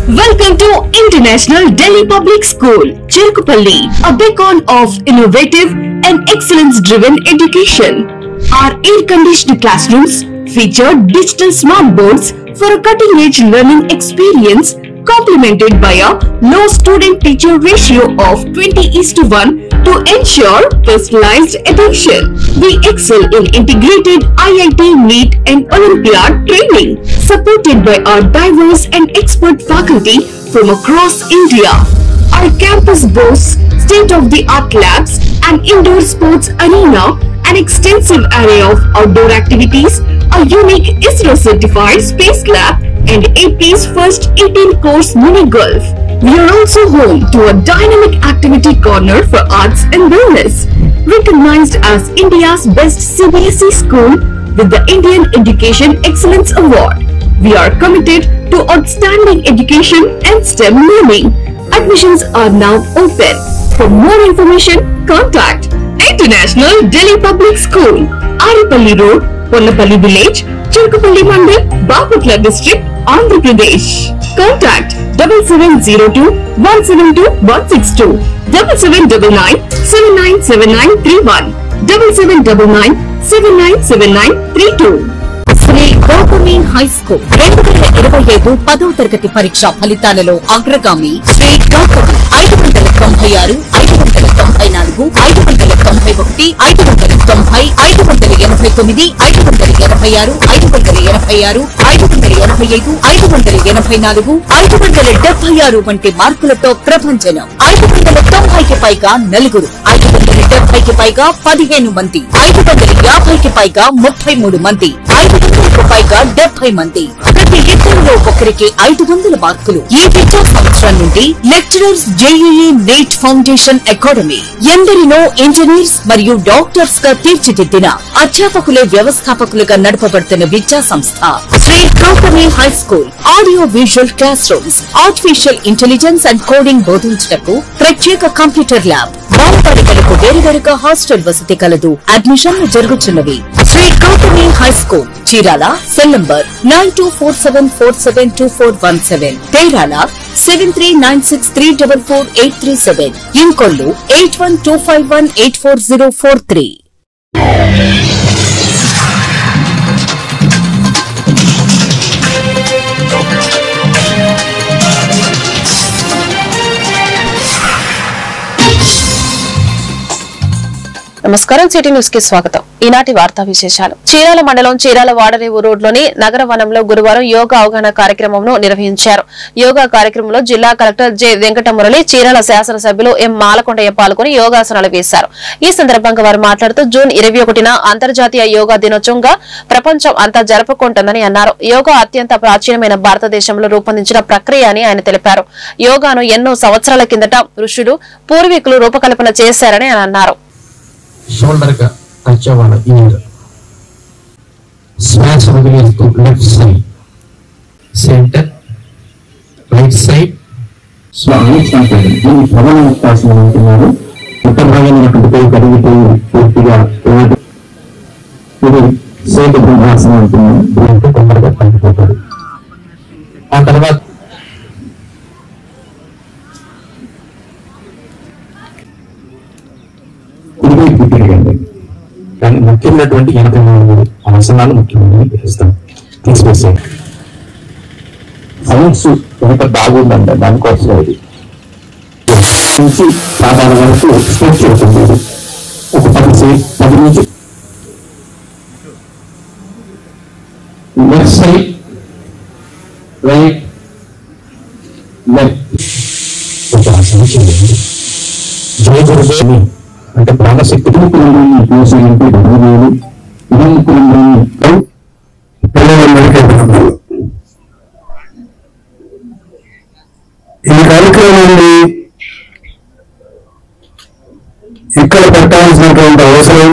Welcome to International Delhi Public School, Cherukupalli, a beacon of innovative and excellence-driven education. Our air-conditioned classrooms feature digital smart boards for a cutting-edge learning experience, complemented by a low student-teacher ratio of 20:1 to ensure personalized attention. We excel in integrated IIT, NEET and Olympiad training, supported by our diverse and expert faculty from across India. Our campus boasts state-of-the-art labs, an indoor sports arena, an extensive array of outdoor activities, a unique ISRO-certified space lab, and AP's first 18-course mini-golf. We are also home to a dynamic activity corner for arts and wellness, recognized as India's best CBSE school with the Indian Education Excellence Award. We are committed to outstanding education and STEM learning. Admissions are now open. For more information, contact International Delhi Public School, Aripalli Road, Ponnapalli Village, Cherukupalli Mandal, Baputla District, Andhra Pradesh. Contact 7702-172-162, 7799-797931, 7799-797932. Shri Gautami high school 2025 10వ తరగతి పరీక్ష ఫలితాలలో అగ్రగామి శ్రీ గౌతమి 596, 594, 591, 590, 589, 586, 586, 585, 584, 576 వంటి మార్కులతో ప్రభంజనం. 590కి పైగా నలుగురు, 570కి పైగా 15 మంది, 550కి పైగా 33 మంది, 500కు పైగా 70 మంది. ప్రతి ఇద్దరిలో ఒకరికి 500 మార్కులు. ఈ విద్యా సంవత్సరం నుండి lecturers JEE NEET foundation academy, ఎందరినో ఇంజనీర్స్ మరియు డాక్టర్స్ గా తీర్చిదిద్దిన అధ్యాపకులే వ్యవస్థాపకులుగా నడపబడుతున్న విద్యా సంస్థ Shri Gautami high school. Audio visual class rooms, artificial intelligence and coding బోధించుటకు ప్రత్యేక కంప్యూటర్ ల్యాబ్, బాలబాలికలకు వేరువేరుగా హాస్టల్ వసతి కలదు. అడ్మిషన్లు జరుగుతున్నవి. Shri Gautami high school, Chirala. Cell number 9247472417, Terala 7396344837, Inkollu 8125184043. నమస్కారం, సిటీ న్యూస్ కి స్వాగతం. ఈనాటి వార్తా విశేషాలు. చీరాల మండలం చీరాల వాడరేవు రోడ్లోని నగర వనంలో గురువారం యోగా అవగాహన కార్యక్రమంను నిర్వహించారు. యోగా కార్యక్రమంలో జిల్లా కలెక్టర్ జె వెంకటమురళి, చీరాల శాసనసభ్యులు ఎం మాలకొండయ్య పాల్గొని యోగాసనాలు వేశారు. ఈ సందర్భంగా వారు మాట్లాడుతూ జూన్ 21న అంతర్జాతీయ యోగా దినోత్సవంగా ప్రపంచం అంతా జరుపుకుంటుందని అన్నారు. యోగా అత్యంత ప్రాచీనమైన భారతదేశంలో రూపొందించిన ప్రక్రియ అని ఆయన తెలిపారు. యోగాను ఎన్నో సంవత్సరాల కిందట ఋషులు, పూర్వీకులు రూపకల్పన చేశారని ఆయన అన్నారు. शोल्डर का टच वाला ईयर smash release to left side center right side Swami Santan ఈ ప్రధాన ఉపాసన అంటున్నారు. ఉత్తర భాగంలో కడిగితే పూర్తిగా ఇది సేట బ్రహ్మాసన అంటున్నారు. దీంతో తొందరగా పనిపోతారు. ఆ తర్వాత కానీ ముఖ్యమైనటువంటి 83 ఆసనాలు ముఖ్యమైనవి చేస్తాం. తీసుకొస్తాం సౌండ్స్ ఎంత బాగుందంటే దానికోసం ఇది నుంచి సాధారణ వరకు స్ట్రెచ్ అవుతుంది. ఒక 10 నుంచి లెఫ్ట్ సైడ్ రైట్ లెఫ్ట్ ఒక ఆసనం చేయండి. జయ గురుదేవి అంటే ప్రాణశక్తి ఈ కార్యక్రమాన్ని ఇక్కడ పెట్టాల్సినటువంటి అవసరం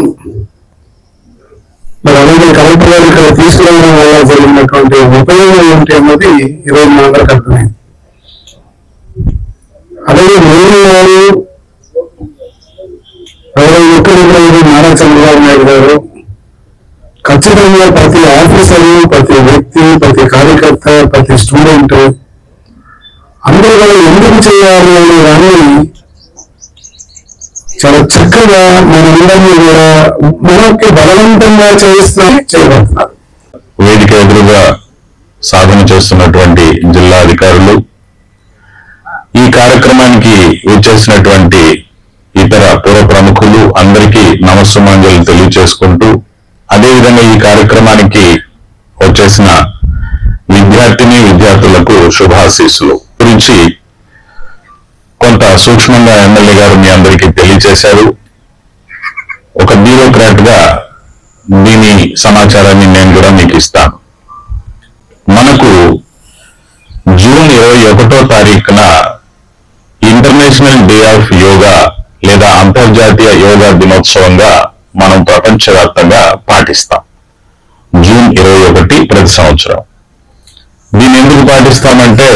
మరి అలాగే కలెక్టర్ గారు ఇక్కడ తీసుకురావడం వల్ల జరిగినటువంటి ఉపయోగం ఏంటి అన్నది ఈరోజు మనందరికి అర్థమైంది. అలాగే మోదీ గారు, ముఖ్యమంత్రి నారా చంద్రబాబు నాయుడు గారు ఖచ్చితంగా ప్రతి ఆఫీసరు, ప్రతి వ్యక్తి, ప్రతి కార్యకర్త, ప్రతి స్టూడెంట్ అందరూ కూడా ఎందుకు చేయాలి అనే దాన్ని చాలా చక్కగా మనందరినీ కూడా మనకి బలవంతంగా చేయబడుతున్నారు. వేదిక ఎదురుగా సాధన చేస్తున్నటువంటి జిల్లా అధికారులు, ఈ కార్యక్రమానికి వచ్చేసినటువంటి ఇతర పూర్వ ప్రముఖులు అందరికీ నమస్సుమాంజలు తెలియజేసుకుంటూ, అదేవిధంగా ఈ కార్యక్రమానికి వచ్చేసిన విద్యార్థులకు శుభాశీస్సులు గురించి కొంత సూక్ష్మంగా ఎమ్మెల్యే గారు మీ అందరికీ తెలియజేశారు. ఒక బ్యూరోక్రాట్ గా దీని సమాచారాన్ని నేను కూడా మీకు ఇస్తాను. మనకు జూన్ 21వ తారీఖున ఇంటర్నేషనల్ డే ఆఫ్ యోగా లేదా అంతర్జాతీయ యోగా దినోత్సవంగా మనం ప్రపంచవ్యాప్తంగా పాటిస్తాం. జూన్ 21 ప్రతి సంవత్సరం. దీన్ని ఎందుకు పాటిస్తామంటే,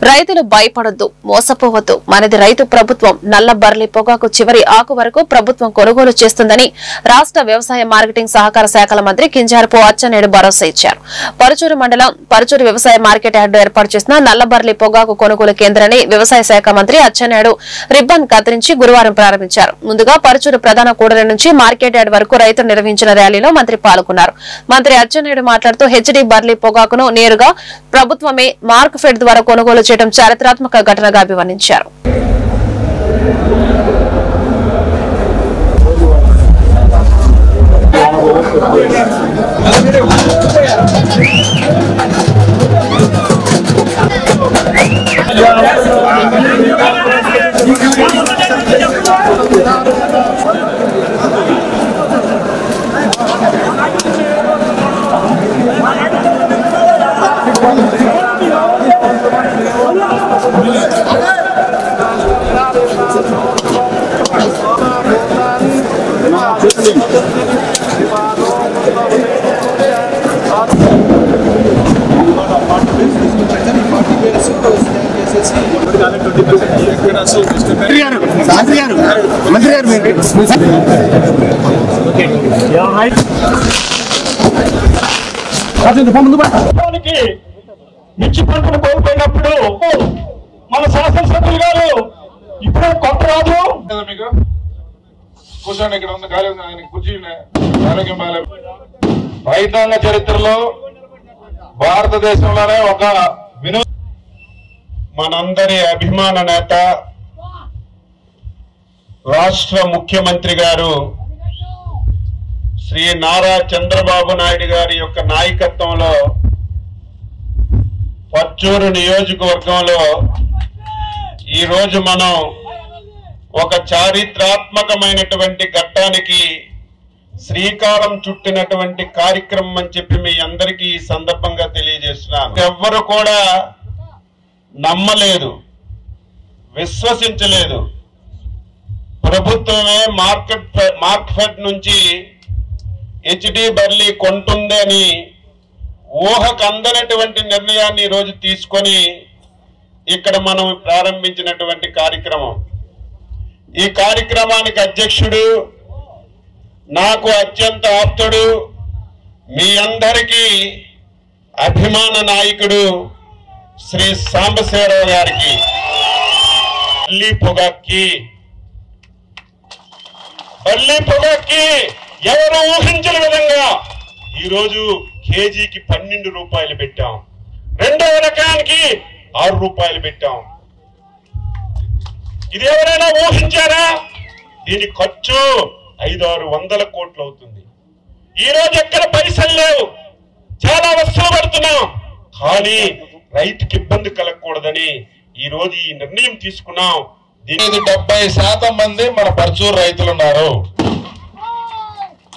రైతులు భయపడొద్దు, మోసపోవద్దు, మనది రైతు ప్రభుత్వం. నల్ల బర్లీ పొగాకు చివరి ఆకు వరకు ప్రభుత్వం కొనుగోలు చేస్తుందని రాష్ట్ర వ్యవసాయ మార్కెటింగ్ సహకార శాఖల మంత్రి కింజారపు అచ్చెన్నాయుడు భరోసా ఇచ్చారు. పరుచూరు మండలం పరుచూరు వ్యవసాయ మార్కెట్ యార్డులో ఏర్పాటు చేసిన నల్ల బర్లీ పొగాకు కొనుగోలు కేంద్రాన్ని వ్యవసాయ శాఖ మంత్రి అచ్చెన్నాయుడు రిబ్బన్ కత్తిరించి గురువారం ప్రారంభించారు. ముందుగా పరుచూరు ప్రధాన కూడలి నుంచి మార్కెట్ యార్డ్ వరకు రైతులు నిర్వహించిన ర్యాలీలో మంత్రి పాల్గొన్నారు. మంత్రి అచ్చెన్నాయుడు మాట్లాడుతూ హెచ్డీ బర్లీ పొగాకును నేరుగా ప్రభుత్వమే మార్క్ ఫెడ్ ద్వారా కొనుగోలు చేయడం చారిత్రాత్మక ఘటనగా అభివర్ణించారు. మిర్చి పంటను కోల్పోయినప్పుడు మన శాసనసభ్యులు గారు ఇప్పుడే కొత్త రాదు మీకు కూర్చోండి, ఇక్కడ ఉంది గాలి ఉంది, ఆయనకి కుర్చీ ఆరోగ్యం బాగాలేదు. రైతాంగ చరిత్రలో భారతదేశంలోనే ఒక మనందరి అభిమాన నేత రాష్ట్ర ముఖ్యమంత్రి గారు శ్రీ నారా చంద్రబాబు నాయుడు గారి యొక్క నాయకత్వంలో పర్చూరు నియోజకవర్గంలో ఈరోజు మనం ఒక చారిత్రాత్మకమైనటువంటి ఘట్టానికి శ్రీకారం చుట్టినటువంటి కార్యక్రమం అని చెప్పి మీ అందరికీ ఈ సందర్భంగా తెలియజేస్తున్నాను. ఎవ్వరు కూడా నమ్మలేదు, విశ్వసించలేదు. ప్రభుత్వమే మార్క్ ఫెడ్ నుంచి హెచ్డి బర్లీ కొంటుంది అని ఊహకు అందనటువంటి నిర్ణయాన్ని ఈరోజు తీసుకొని ఇక్కడ మనం ప్రారంభించినటువంటి కార్యక్రమం. ఈ కార్యక్రమానికి అధ్యక్షుడు, నాకు అత్యంత ఆప్తుడు, మీ అందరికీ అభిమాన నాయకుడు శ్రీ సాంబశివరావు గారికి బర్లీ పొగాక్కి ఎవరు ఊహించిన విధంగా ఈరోజు కేజీకి 12 రూపాయలు పెట్టాం, రెండవ రకానికి 6 రూపాయలు పెట్టాం. ఇది ఎవరైనా ఊహించారా? దీని ఖర్చు 500-600 కోట్లు అవుతుంది. ఈ రోజు ఎక్కడ పైసలు లేవు, చాలా వస్తువులు పడుతున్నాం, కానీ రైతుకి ఇబ్బంది కలగకూడదని ఈ రోజు ఈ నిర్ణయం తీసుకున్నాం. దీని 70% మంది మన పర్చూరు రైతులు ఉన్నారు.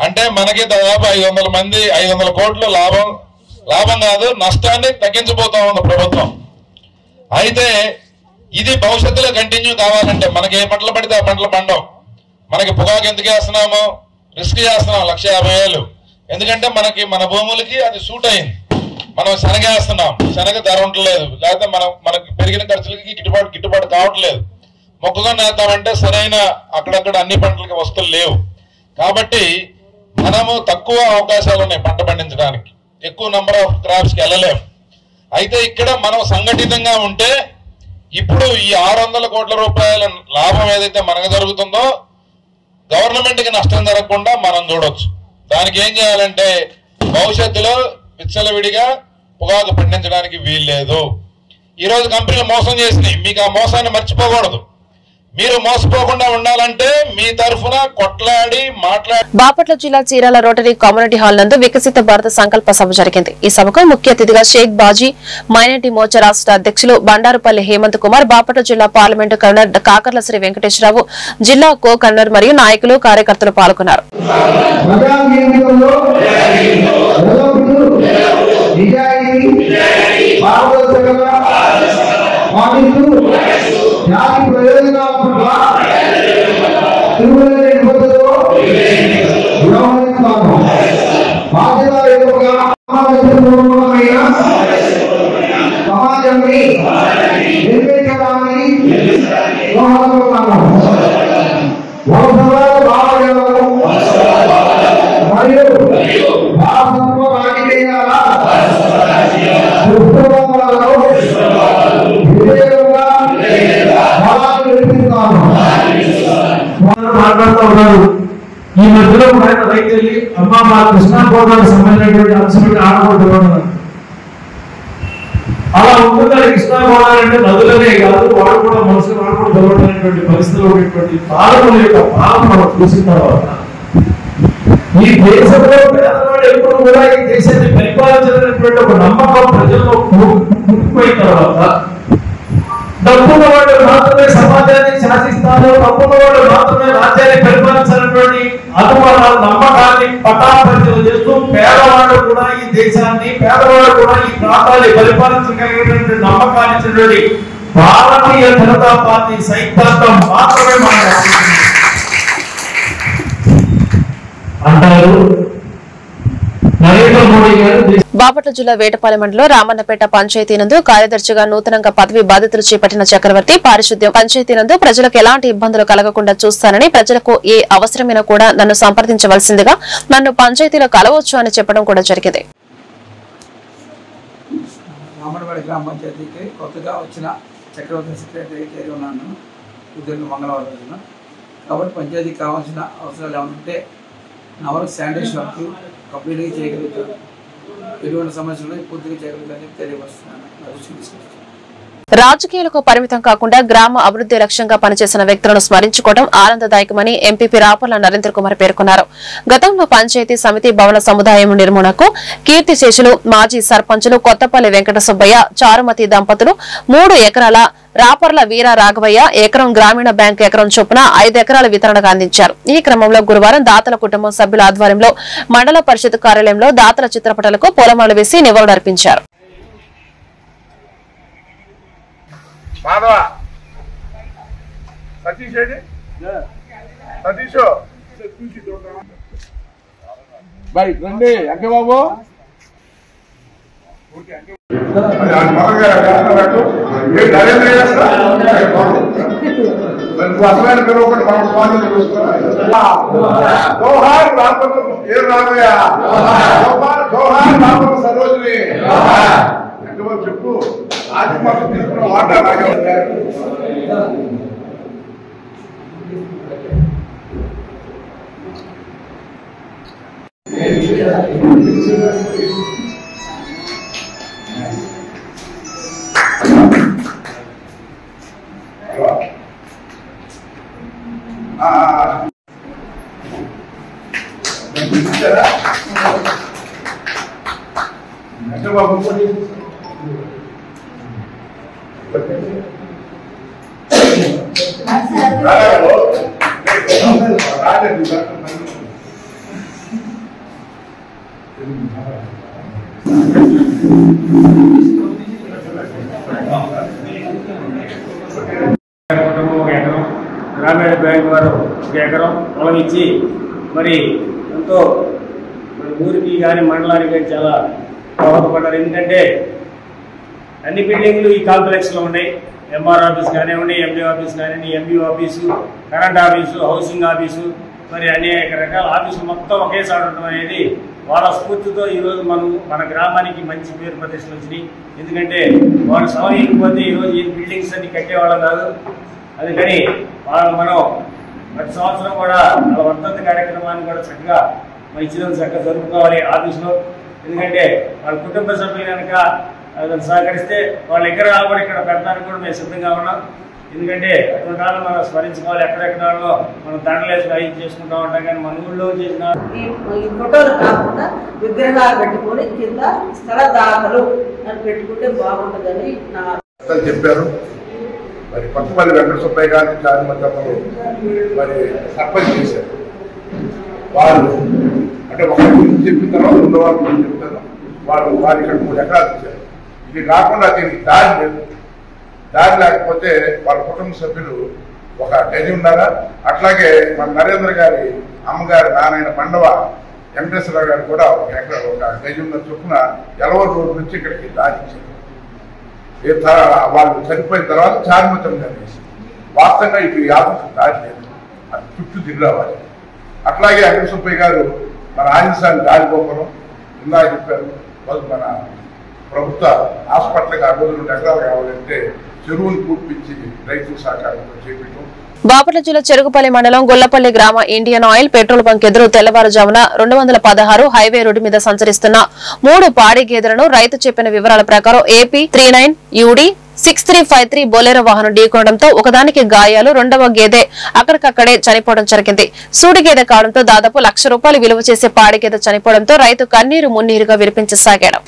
అంటే మనకి దాదాపు 500 మంది 500 కోట్లు లాభం కాదు, నష్టాన్ని తగ్గించబోతా ఉంది ప్రభుత్వం. అయితే ఇది భవిష్యత్తులో కంటిన్యూ కావాలంటే మనకి ఏ పంటలు పడితే ఆ పంటలు పండవు. మనకి పొగాకు ఎందుకు వేస్తున్నాము, రిస్క్ చేస్తున్నాం 1,50,000. ఎందుకంటే మన భూములకి అది సూట్ అయింది. మనం శనగ వేస్తున్నాం, శనగ ధర ఉండలేదు, లేకపోతే మనకి పెరిగిన ఖర్చులకి గిట్టుబాటు కావట్లేదు. మొక్కజొన్న వేద్దామంటే సరైన అక్కడక్కడ అన్ని పంటలకి వస్తువులు లేవు. కాబట్టి మనము తక్కువ అవకాశాలు ఉన్నాయి పంట పండించడానికి, ఎక్కువ నెంబర్ ఆఫ్ క్రాప్స్కి వెళ్ళలేము. అయితే ఇక్కడ మనం సంఘటితంగా ఉంటే ఇప్పుడు ఈ 600 కోట్ల రూపాయల లాభం ఏదైతే మనకు జరుగుతుందో గవర్నమెంట్కి నష్టం జరగకుండా మనం చూడొచ్చు. దానికి ఏం చేయాలంటే భవిష్యత్తులో విచ్చలవిడిగా పొగాకు పండించడానికి వీల్లేదు. ఈరోజు కంపెనీలు మోసం చేసినాయి, మీకు ఆ మోసాన్ని మర్చిపోకూడదు. మీరు మోసపోకుండా ఉండాలంటే మీ తరఫున కొట్లాడి మాట్లాడి. బాపట్ల జిల్లా చీరాల రోటరీ కమ్యూనిటీ హాల్ నందు వికసిత భారత సంకల్ప సభ జరిగింది. ఈ సభకు ముఖ్య అతిథిగా షేక్ బాజీ, మైనార్టీ మోర్చా రాష్ట్ర అధ్యక్షులు బండారుపల్లి హేమంత్ కుమార్, బాపట్ల జిల్లా పార్లమెంటు కన్వీనర్ కాకర్ల శ్రీ వెంకటేశ్వరరావు, జిల్లా కో కన్వీనర్ మరియు నాయకులు కార్యకర్తలు పాల్గొన్నారు. జాతి ప్రయోజనాల పట్ల తిరుగులేని నిబద్ధతతో వ్యవహరిస్తాను. బాధ్యతాయుతంగా సమాజాన్ని నిర్మించడానికి దోహదపడతాను. వంశవాద భావజాలను మరియు భారతత్వ రాజకీయాల దుష్ప్రభావాలను మాట్లాడుతూ ఉన్నారు. ఈ మధ్యలో ఆయన రైతు వెళ్ళి అమ్మ మా కృష్ణా గోదావరికి సంబంధించినటువంటి అంశం ఆడకూడదు. అలా ఉంటుంది. కృష్ణా గోదావరి అంటే నదులనే కాదు, వాడు కూడా మనుషులు వాడు కూడా దొరకనేటువంటి పరిస్థితుల్లో ఉన్నటువంటి పాలకుల యొక్క పాలన మనం చూసిన తర్వాత ఈ దేశంలో పేదవాడు ఎప్పుడు కూడా ఈ దేశాన్ని పరిపాలించాలనేటువంటి ఒక నమ్మకం ప్రజల్లో పుట్టిపోయిన తర్వాత డబ్బున్న వాళ్ళు మాత్రమే సమాజాన్ని శాసిస్తారు, డబ్బున్న వాళ్ళు మాత్రమే రాజ్యాన్ని పరిపాలించాలనేటువంటి అనుమానాలు నమ్మకాన్ని పటాపంచలు చేస్తూ పేదవాళ్ళు కూడా ఈ దేశాన్ని, పేదవాళ్ళు కూడా ఈ ప్రాంతాన్ని పరిపాలించగలిగినటువంటి నమ్మకాన్ని ఇచ్చినటువంటి భారతీయ జనతా పార్టీ సైద్ధాంతం మాత్రమే మనం అంటారు. నరేంద్ర మోడీ గారు బాపట్ల జిల్లా వేటపాలెం మండలం రామన్నపేట పంచాయతీ నందు కార్యదర్శిగా నూతనంగా పదవి బాధ్యతలు చేపట్టిన చక్రవర్తి పారిశుద్ధ్యం పంచాయతీ నందు ప్రజలకు ఎలాంటి ఇబ్బందులు కలగకుండా చూస్తానని, ప్రజలకు ఏ అవసరమైనా కూడా నన్ను సంప్రదించవలసిందిగా, నన్ను పంచాయతీలో కలవచ్చు అని చెప్పడం కూడా జరిగింది. రామన్నపేట గ్రామ పంచాయతీకి కొత్తగా వచ్చిన చక్రవర్తి సెక్రటరీ చేరి ఉన్నాను ఉద్యోగం మంగళవారం రోజున. కాబట్టి పంచాయతీకి కావాల్సిన అవసరాలు ఏమంటే నా వరకు శానిటేషన్ వర్క్ కంప్లీట్గా చేయగలుగుతాను, ఎటువంటి సమస్యలు పూర్తిగా చేయగలుగుతానని తెలియవస్తున్నాను. రాజకీయాలకు పరిమితం కాకుండా గ్రామ అభివృద్ధి లక్ష్యంగా పనిచేసిన వ్యక్తులను స్మరించుకోవడం ఆనందదాయకమని ఎంపీపీ రాపర్ల నరేంద్ర కుమార్ పేర్కొన్నారు. గతంలో పంచాయతీ సమితి భవన సముదాయం నిర్మూలనకు కీర్తిశేషులు మాజీ సర్పంచులు కొత్తపల్లి వెంకట సుబ్బయ్య, చారుమతి దంపతులు 3 ఎకరాల రాపర్ల వీర రాఘవయ్య ఎకరం గ్రామీణ బ్యాంకు ఎకరం చొప్పున 5 ఎకరాల వితరణగా అందించారు. ఈ క్రమంలో గురువారం దాతల కుటుంబం సభ్యుల ఆధ్వర్యంలో మండల పరిషత్ కార్యాలయంలో దాతల చిత్రపటాలకు పూలమాలలు వేసి నివాళులర్పించారు. చెప్పు ఆది మాసం తీసుకున్న వాటర్ అలాగే ఉంటాయి. గ్రామీణ బ్యాంక్ వారు 1 ఎకరం పొలం ఇచ్చి మరి ఎంతో ఊరికి కానీ మండలానికి కానీ చాలా దోహదపడ్డారు. ఎందుకంటే అన్ని బిల్డింగ్లు ఈ కాంప్లెక్స్లో ఉన్నాయి. ఎంఆర్ ఆఫీస్ కానివ్వండి, ఎండి ఆఫీస్ కానివ్వండి, MB office, current office, housing office, మరి అనేక రకాల ఆఫీసులు మొత్తం ఒకేసారి ఉండడం అనేది వాళ్ళ స్ఫూర్తితో ఈరోజు మన గ్రామానికి మంచి పేరు ప్రతిష్టలు వచ్చినాయి. ఎందుకంటే వాళ్ళు సమయకపోతే ఈరోజు ఈ బిల్డింగ్స్ అన్ని కట్టేవాళ్ళం కాదు. అందుకని మనం ప్రతి సంవత్సరం కూడా వాళ్ళ వర్ధంతి కార్యక్రమాన్ని కూడా చక్కగా ఇచ్చిన చక్కగా జరుపుకోవాలి ఆఫీసులో. ఎందుకంటే వాళ్ళ కుటుంబ సభ్యులు కనుక సహకరిస్తే వాళ్ళు ఎక్కడ కూడా ఇక్కడ పెట్టడానికి కూడా మేము సిద్ధంగా ఉన్నాం. ఎందుకంటే అటువంటి వాళ్ళు మనం స్మరించుకోవాలి. ఎక్కడెక్కడో మనం దండలేసి అవి చేసుకుంటూ ఉంటాం. కానీ మన ఊళ్ళో చేసిన ఈ ఫోటోలు కాకుండా విగ్రహాలు పెట్టుకొని కింద స్థల దాఖలు అని పెట్టుకుంటే బాగుంటుందని నా చెప్పారు. మరి కొత్తపల్లి వెంకట సుబ్బయ్య గారిని చారిమతమ్మలు మరి సర్పంచ్ చేశారు. వాళ్ళు అంటే ఒకరి గురించి చెప్పిన తర్వాత రెండు వాళ్ళ గురించి చెప్తారు. వారు ఇక్కడ 3 ఎకరాలు ఇచ్చారు. ఇది కాకుండా దీనికి దారి లేదు. దారి లేకపోతే వాళ్ళ కుటుంబ సభ్యులు ఒక గది ఉన్నారా. అట్లాగే మన నరేంద్ర గారి అమ్మగారి నారాయణ పండవ వెంకటేశ్వరరావు గారు కూడా ఒక గది ఉన్న చొప్పున ఎలవరు రోడ్డు నుంచి ఇక్కడికి దారి ఇచ్చారు. వాళ్ళు చనిపోయిన తర్వాత చారిమతం కలిసి వాస్తవంగా ఇటు యాదకు దారి లేదు. అది చుట్టూ తిరిగి రావాలి. అట్లాగే వెంకట సుబ్బయ్య గారు మన ఆంజనేయ దారి గోపురం ఇందా చెప్పారు. మన ప్రభుత్వ హాస్పిటల్కి 2 ఎకరాలు కావాలంటే చెరువును పూర్పించి రైతుల సహకారంతో చేపట్టడం. బాపట్ల జిల్లా చెరుకుపల్లి మండలం గొల్లపల్లి గ్రామ ఇండియన్ ఆయిల్ పెట్రోల్ బంక్ ఎదురు తెల్లవారుజామున 216 హైవే రోడ్డు మీద సంచరిస్తున్న 3 పాడి గేదెలను రైతు చెప్పిన వివరాల ప్రకారం ఏపీ 39 యూడీ 6353 బొలెరో వాహనం ఢీకొనడంతో ఒకదానికి గాయాలు, రెండవ గేదె అక్కడికక్కడే చనిపోవడం జరిగింది. సూడి గేదె కావడంతో దాదాపు ₹1,00,000 విలువ చేసే పాడి గేదె చనిపోవడంతో రైతు కన్నీరు మున్నీరుగా వినిపించసాగాడు.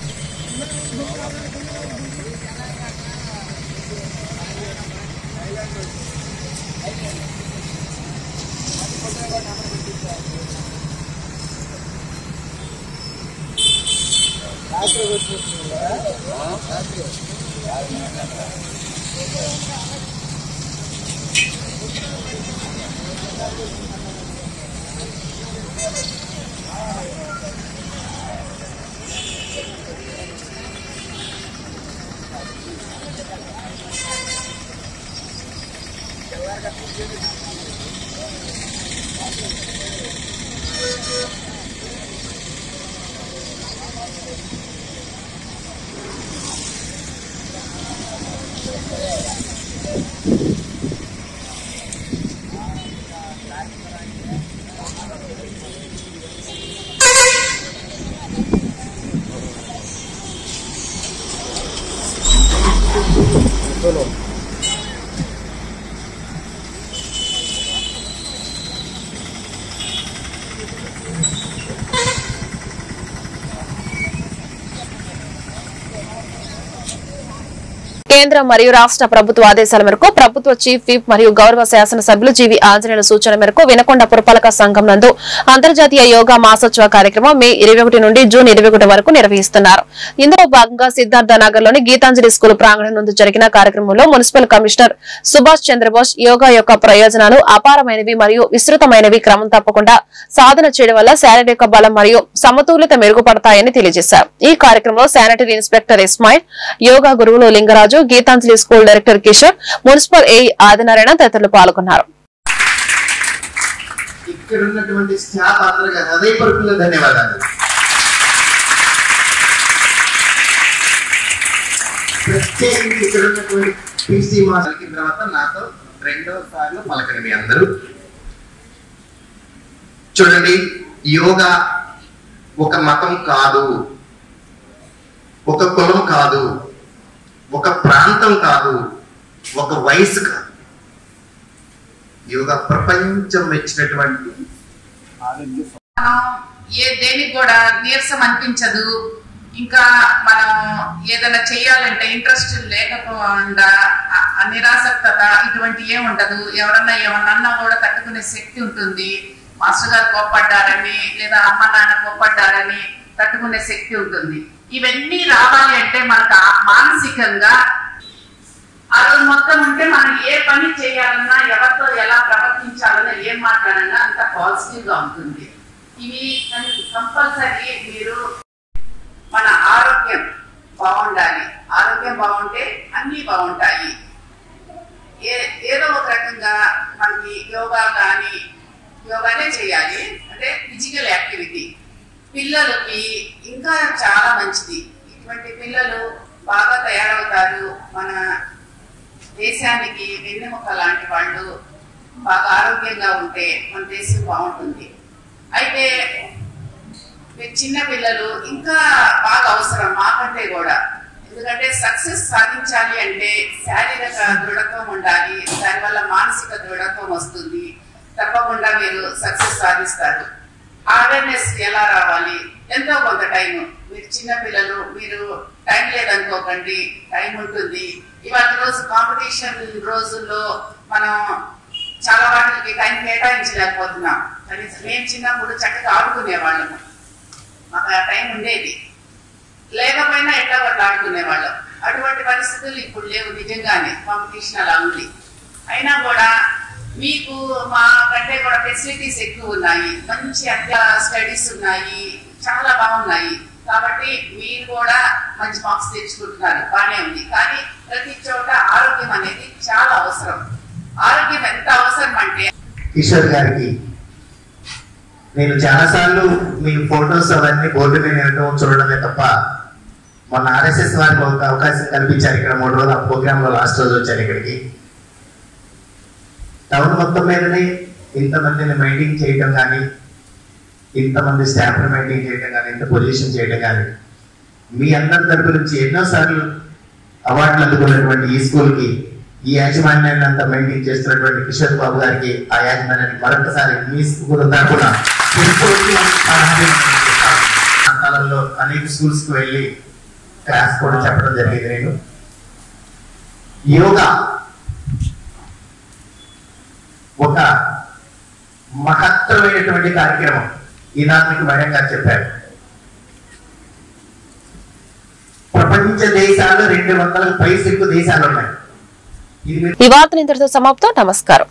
కేంద్ర మరియు రాష్ట్ర ప్రభుత్వ ఆదేశాల మేరకు ప్రభుత్వ చీఫ్ విప్ మరియు గౌరవ శాసనసభ్యులు జీవి ఆంజనేయుల సూచన మేరకు వినకొండ పురపాలక సంఘం నందు అంతర్జాతీయ యోగా మాసోత్సవ కార్యక్రమం మే 21 నుండి జూన్ 21 వరకు నిర్వహిస్తున్నారు. ఇందులో భాగంగా సిద్ధార్థ నగర్ లోని గీతాంజలి స్కూల్ ప్రాంగణం నందు జరిగిన కార్యక్రమంలో మున్సిపల్ కమిషనర్ సుభాష్ చంద్రబోస్ యోగా యొక్క ప్రయోజనాలు అపారమైనవి మరియు విస్తృతమైనవి, క్రమం తప్పకుండా సాధన చేయడం వల్ల శారీరక బలం మరియు సమతుల్యత మెరుగుపడతాయని తెలియజేశారు. ఈ కార్యక్రమంలో శానిటరీ ఇన్స్పెక్టర్ ఇస్మాయిల్, యోగా గురువులు Lingaraju, Geetanjali school director Kishore, municipal AE Adinarayana తదితరులు పాల్గొన్నారు. ఇక్కడ ఉన్నటువంటి స్టాఫ్ అందరికీ హృదయపూర్వకంగా ధన్యవాదాలు. ప్రత్యేకించి ఇక్కడ ఉన్నటువంటి పీసీ మాస్టర్కి తర్వాత నాతో 2వ సార్లు పలకండి మీ అందరూ. చూడండి, యోగా ఒక మతం కాదు, ఒక కులం కాదు, ఒక ప్రాంతం కాదు, ఒక వయసు కాదు. యోగా ప్రపంచం మెచ్చినటువంటి దేనికి కూడా నీరసం అనిపించదు. ఇంకా మనం ఏదైనా చేయాలంటే ఇంట్రెస్ట్ లేకపోకుండా నిరాసక్తత ఇటువంటి ఏం ఉండదు. ఎవరన్నా ఏమన్నా కూడా తట్టుకునే శక్తి ఉంటుంది. మాస్టర్ గారు కోప్పడ్డారని లేదా అమ్మ నాన్న కోప్పడ్డారని తట్టుకునే శక్తి ఉంటుంది. ఇవన్నీ రావాలి అంటే మనకు మానసికంగా ఆ రోజు మొత్తం ఉంటే మనం ఏ పని చేయాలన్నా, ఎవరితో ఎలా ప్రవర్తించాలన్నా, ఏం మాట్లాడాలన్నా అంత పాజిటివ్ గా ఉంటుంది. ఇవి కంపల్సరీ మీరు మన ఆరోగ్యం బాగుండాలి. ఆరోగ్యం బాగుంటే అన్ని బాగుంటాయి. ఏదో ఒక రకంగా మనకి యోగానే చేయాలి. అంటే ఫిజికల్ యాక్టివిటీ పిల్లలకి ఇంకా చాలా మంచిది. ఇటువంటి పిల్లలు బాగా తయారవుతారు. మన దేశానికి వెన్నెముక లాంటి వాళ్ళు బాగా ఆరోగ్యంగా ఉంటే మన దేశం బాగుంటుంది. అయితే చిన్న పిల్లలు ఇంకా బాగా అవసరం మాకంటే కూడా. ఎందుకంటే సక్సెస్ సాధించాలి అంటే శారీరక దృఢత్వం ఉండాలి, దానివల్ల మానసిక దృఢత్వం వస్తుంది. తప్పకుండా మీరు సక్సెస్ సాధిస్తారు. అవేర్నెస్ ఎలా రావాలి? ఎంతో కొంత టైం. మీరు చిన్న పిల్లలు, మీరు టైం లేదనుకోకండి, టైం ఉంటుంది. ఇవాళ రోజు కాంపిటీషన్ రోజుల్లో మనం చాలా వాటికి టైం కేటాయించలేకపోతున్నాం. కనీసం మేము చిన్నప్పుడు చక్కగా ఆడుకునేవాళ్ళము, మాకు ఆ టైం ఉండేది. లేకపోయినా ఎట్లా వాళ్ళు ఆడుకునేవాళ్ళం. అటువంటి పరిస్థితులు ఇప్పుడు లేవు. నిజంగానే కాంపిటీషన్ అలా ఉంది. అయినా కూడా మీకు మా కంటే కూడా ఫెసిలిటీస్ ఎక్కువ ఉన్నాయి, మంచి స్టడీస్ ఉన్నాయి, చాలా బాగున్నాయి. కాబట్టి మీరు కూడా మంచి మార్క్స్ తెచ్చుకుంటున్నారు, బాగానే ఉంది. కానీ ప్రతి చోట ఆరోగ్యం అనేది చాలా అవసరం. ఆరోగ్యం ఎంత అవసరం అంటే కిషోర్ గారికి నేను చాలాసార్లు మీ ఫొటోస్ అవన్నీ బోర్డు మీద చూడడమే తప్ప మొన్న ఆర్ఎస్ఎస్ వారికి ఒక అవకాశం కల్పించారు ఇక్కడ 3 రోజులు. ఆ ప్రోగ్రామ్ లో లాస్ట్ రోజు వచ్చాను ఇక్కడికి. టౌన్ మొత్తం మీదనే ఇంతమందిని మెయింటైన్ చేయడం కానీ, ఇంతమంది స్టాఫ్ మెయింటైన్ చేయడం కానీ, ఇంత పొజిషన్ చేయడం కానీ, మీ అందరి తరపు నుంచి ఎన్నోసార్లు అవార్డులు అందుకున్నటువంటి ఈ స్కూల్ కి, ఈ యాజమాన్యాన్ని అంతా మెయింటైన్ చేస్తున్నటువంటి కిషోర్ బాబు గారికి, ఆ యాజమాన్యానికి మరొకసారి మీ స్కూల్ తరఫున ప్రాంతాలలో అనేక స్కూల్స్ కు వెళ్ళి క్లాస్ కూడా చెప్పడం జరిగింది. నేను యోగా ఒక మహత్తరమైనటువంటి కార్యక్రమం. ఈనాటికి మేడం గారు చెప్పారు, ప్రపంచ దేశాలు 200 పైసలకు దేశాలు ఉన్నాయి. ఈ వార్తలు ఇంతటితో సమాప్తం. నమస్కారం.